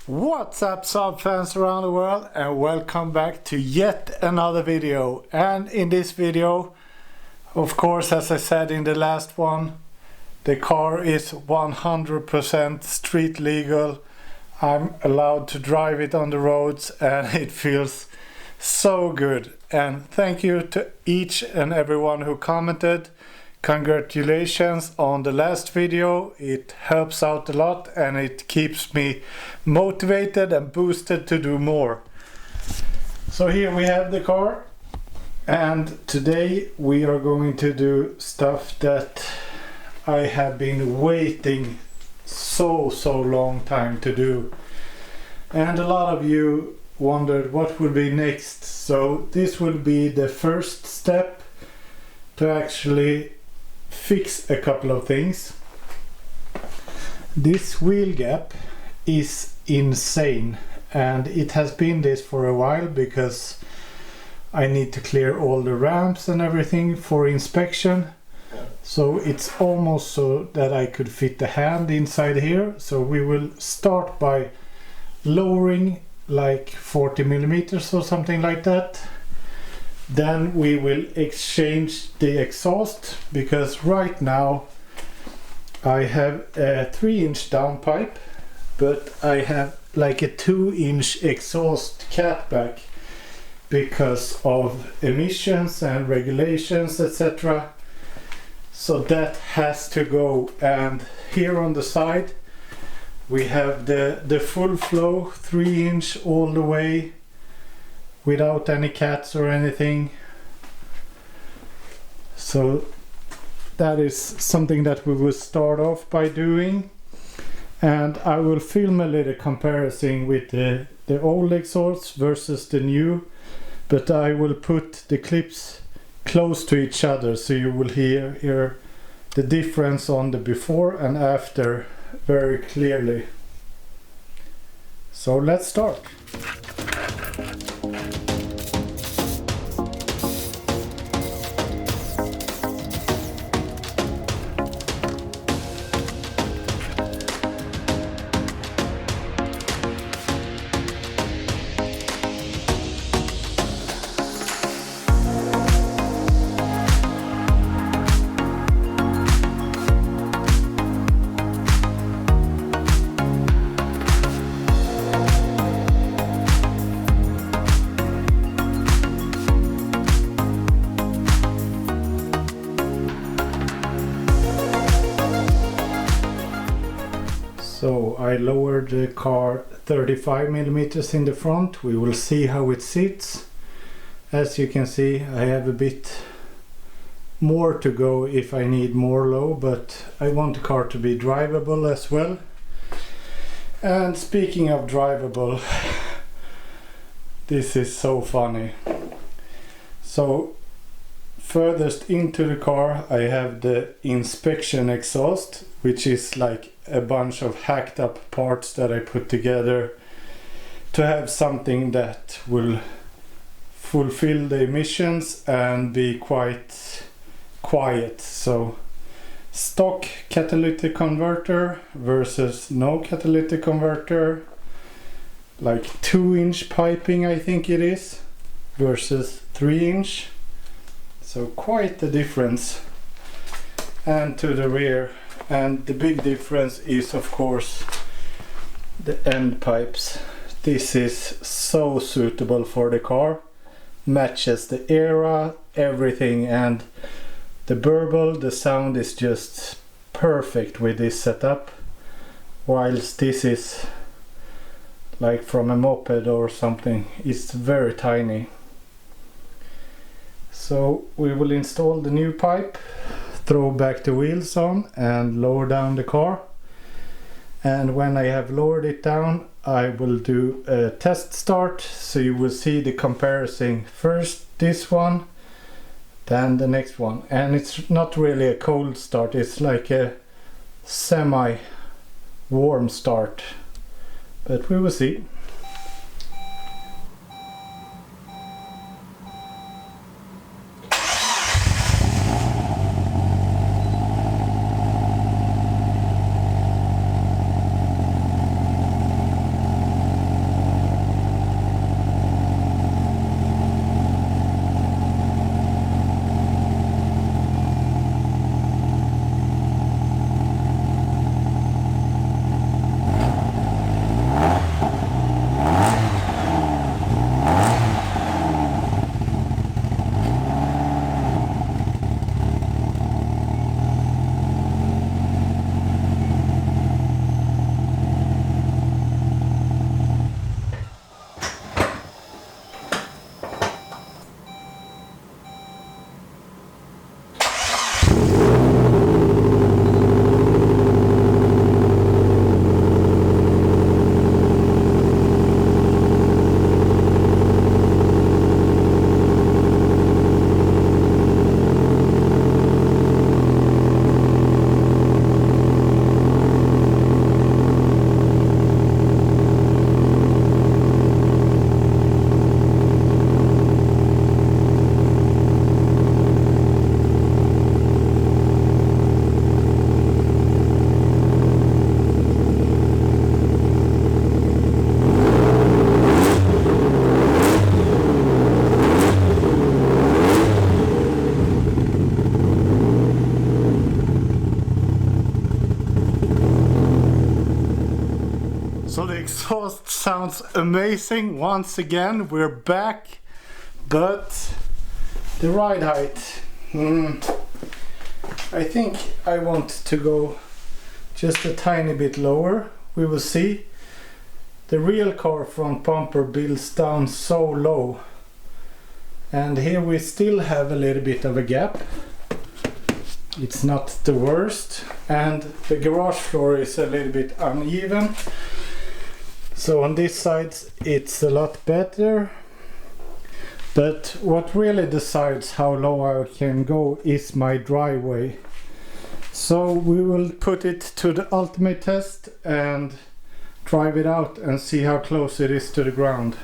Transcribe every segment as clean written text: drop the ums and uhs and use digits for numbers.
What's up Saab fans around the world, and welcome back to yet another video. And in this video, of course, as I said in the last one, the car is 100% street legal. I'm allowed to drive it on the roads and it feels so good. And thank you to each and everyone who commented. Congratulations on the last video. It helps out a lot and it keeps me motivated and boosted to do more. So here we have the car, and today we are going to do stuff that I have been waiting so long time to do, and a lot of you wondered what will be next. So this will be the first step to actually fix a couple of things. This wheel gap is insane, and it has been this for a while because I need to clear all the ramps and everything for inspection. So it's almost so that I could fit the hand inside here. So we will start by lowering like 40 millimeters or something like that. Then we will exchange the exhaust, because right now I have a 3-inch downpipe, but I have like a 2-inch exhaust catback because of emissions and regulations, etc. So that has to go. And here on the side we have the full flow 3-inch all the way, without any cats or anything. So that is something that we will start off by doing, and I will film a little comparison with the old exhaust versus the new, but I will put the clips close to each other so you will hear the difference on the before and after very clearly. So let's start. So I lowered the car 35 millimeters in the front. We will see how it sits. As you can see, I have a bit more to go if I need more low, but I want the car to be drivable as well. And speaking of drivable, this is so funny. So furthest into the car I have the inspection exhaust, which is like a bunch of hacked up parts that I put together to have something that will fulfill the emissions and be quite quiet. So stock catalytic converter versus no catalytic converter, like 2-inch piping I think it is, versus 3-inch. So quite the difference. And to the rear, and the big difference is of course the end pipes. This is so suitable for the car, matches the era, everything, and the burble, the sound is just perfect with this setup, whilst this is like from a moped or something, it's very tiny. So we will install the new pipe, throw back the wheels on and lower down the car, and when I have lowered it down I will do a test start, so you will see the comparison. First this one, then the next one, and it's not really a cold start, it's like a semi warm start, but we will see. So the exhaust sounds amazing. Once again, we're back, but the ride height, I think I want to go just a tiny bit lower. We will see. The real car front bumper builds down so low, and here we still have a little bit of a gap. It's not the worst, and the garage floor is a little bit uneven. So on this side it's a lot better, but what really decides how low I can go is my driveway. So we will put it to the ultimate test and drive it out and see how close it is to the ground.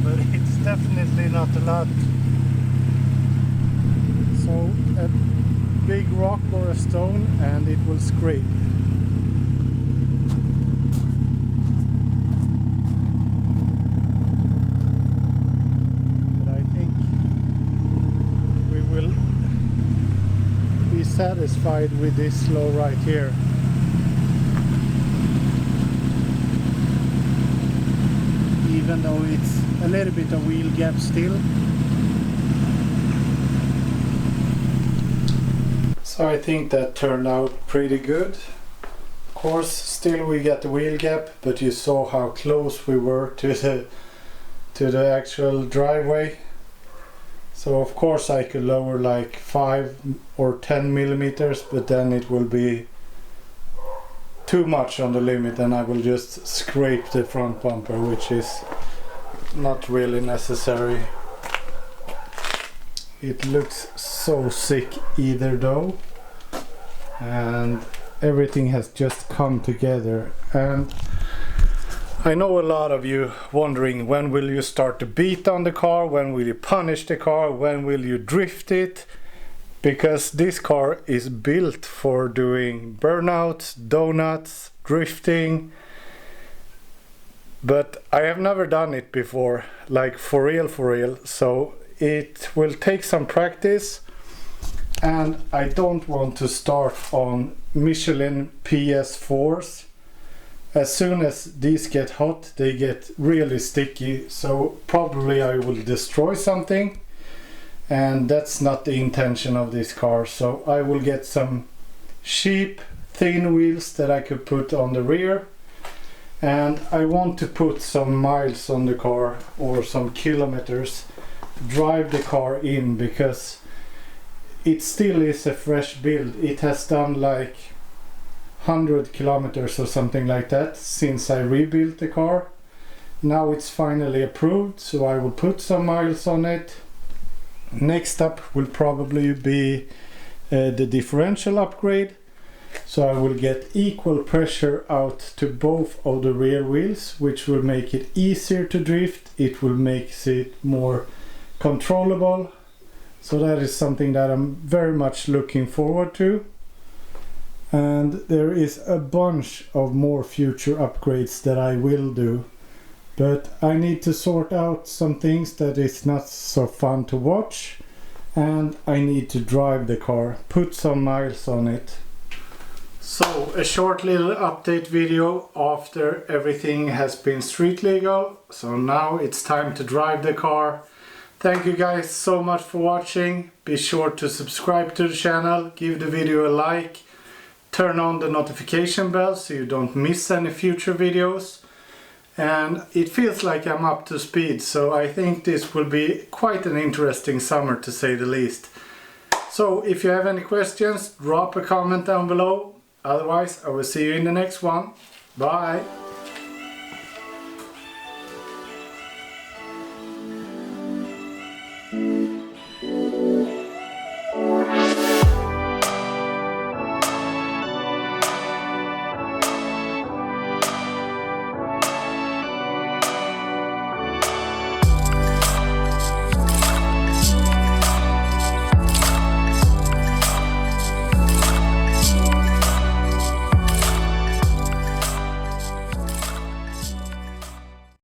But it's definitely not a lot. So a big rock or a stone and it will scrape. But I think we will be satisfied with this slow right here. Even though it's a little bit of wheel gap still. So I think that turned out pretty good. Of course, still we got the wheel gap, but you saw how close we were to the actual driveway. So of course I could lower like 5 or 10 millimeters, but then it will be too much on the limit and I will just scrape the front bumper, which is not really necessary. It looks so sick either though, and everything has just come together. And I know a lot of you wondering, when will you start to beat on the car, when will you punish the car, when will you drift it? Because this car is built for doing burnouts, donuts, drifting. But I have never done it before, like for real. So it will take some practice. And I don't want to start on Michelin PS4s. As soon as these get hot, they get really sticky. So probably I will destroy something. And that's not the intention of this car. So I will get some cheap thin wheels that I could put on the rear, and I want to put some miles on the car or some kilometers, drive the car in, because it still is a fresh build. It has done like 100 kilometers or something like that since I rebuilt the car. Now it's finally approved, so I will put some miles on it. Next up will probably be the differential upgrade. So I will get equal pressure out to both of the rear wheels, which will make it easier to drift. It will make it more controllable. So that is something that I'm very much looking forward to. And there is a bunch of more future upgrades that I will do. But I need to sort out some things that is not so fun to watch. and I need to drive the car, put some miles on it. So a short little update video after everything has been street legal. So now it's time to drive the car. Thank you guys so much for watching. Be sure to subscribe to the channel, give the video a like, turn on the notification bell so you don't miss any future videos. And it feels like I'm up to speed, so I think this will be quite an interesting summer to say the least. So if you have any questions, drop a comment down below. Otherwise, I will see you in the next one. Bye!